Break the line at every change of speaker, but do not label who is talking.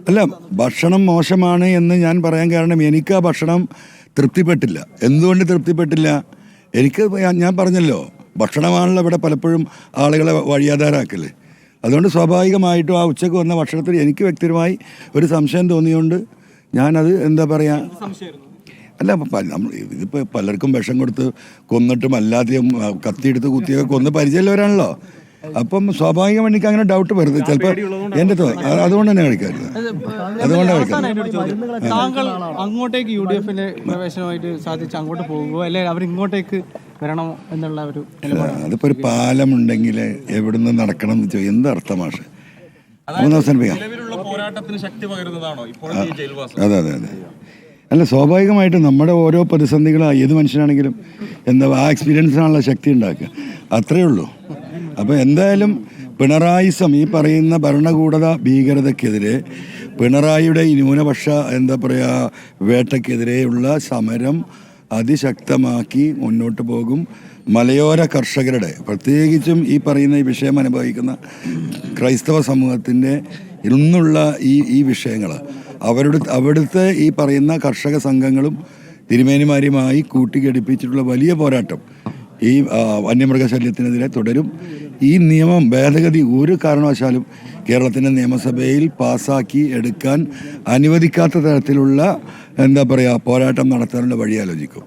അല്ല, ഭക്ഷണം മോശമാണ് എന്ന് ഞാൻ പറയാൻ കാരണം എനിക്ക് ആ ഭക്ഷണം തൃപ്തിപ്പെട്ടില്ല. എന്തുകൊണ്ട് തൃപ്തിപ്പെട്ടില്ല? ഞാൻ പറഞ്ഞല്ലോ, ഭക്ഷണമാണല്ലോ ഇവിടെ പലപ്പോഴും ആളുകളെ വഴിയാധാരാക്കല്. അതുകൊണ്ട് സ്വാഭാവികമായിട്ടും ആ ഉച്ചയ്ക്ക് വന്ന ഭക്ഷണത്തിൽ എനിക്ക് വ്യക്തിപരമായി ഒരു സംശയം തോന്നിയുകൊണ്ട് ഞാനത് എന്താ പറയുക, അല്ല നമ്മൾ ഇതിപ്പോൾ പലർക്കും വിഷം കൊടുത്ത് കൊന്നിട്ടും അല്ലാതെയും കത്തിയെടുത്ത് കുത്തിയൊക്കെ കൊന്ന് പരിചയമുള്ളവരാണല്ലോ. അപ്പം സ്വാഭാവികമായി എനിക്ക് അങ്ങനെ ഡൗട്ട് വരുന്നത് ചിലപ്പോൾ എൻ്റെ അതുകൊണ്ട് തന്നെ കഴിക്കാറില്ല.
താങ്കൾ അങ്ങോട്ടേക്ക് UDFിലെ പ്രവേശനമായിട്ട് സാധിച്ച് അങ്ങോട്ട് പോകുമോ, അല്ലെങ്കിൽ അവർ ഇങ്ങോട്ടേക്ക് വരണം എന്നുള്ള ഒരു
അതിപ്പോൾ ഒരു പാലമുണ്ടെങ്കിൽ എവിടുന്ന് നടക്കണം എന്ന് ചോദിക്കും. എന്തർത്ഥം മാഷ്? 3 ദിവസം അതെ അതെ അതെ. അല്ല, സ്വാഭാവികമായിട്ടും നമ്മുടെ ഓരോ പ്രതിസന്ധികളും ഏത് മനുഷ്യനാണെങ്കിലും ആ എക്സ്പീരിയൻസിനാണുള്ള ശക്തി ഉണ്ടാക്കുക, അത്രയേ ഉള്ളൂ. അപ്പോൾ എന്തായാലും പിണറായിസം, ഈ പറയുന്ന ഭരണകൂടത ഭീകരതയ്ക്കെതിരെ, പിണറായിയുടെ ഈ ന്യൂനപക്ഷ വേട്ടയ്ക്കെതിരെയുള്ള സമരം അതിശക്തമാക്കി മുന്നോട്ട് പോകും. മലയോര കർഷകരുടെ, പ്രത്യേകിച്ചും ഈ പറയുന്ന ഈ വിഷയം അനുഭവിക്കുന്ന ക്രൈസ്തവ സമൂഹത്തിൻ്റെ ഇന്നുള്ള ഈ വിഷയങ്ങൾ അവിടുത്തെ ഈ പറയുന്ന കർഷക സംഘങ്ങളും തിരുമേനിമാരുമായി കൂട്ടിഘടിപ്പിച്ചിട്ടുള്ള വലിയ പോരാട്ടം ഈ വന്യമൃഗശല്യത്തിനെതിരെ തുടരും. ഈ നിയമം ഭേദഗതി ഒരു കാരണവശാലും കേരളത്തിൻ്റെ നിയമസഭയിൽ പാസ്സാക്കി എടുക്കാൻ അനുവദിക്കാത്ത തരത്തിലുള്ള പോരാട്ടം നടത്താനുള്ള വഴി ആലോചിക്കും.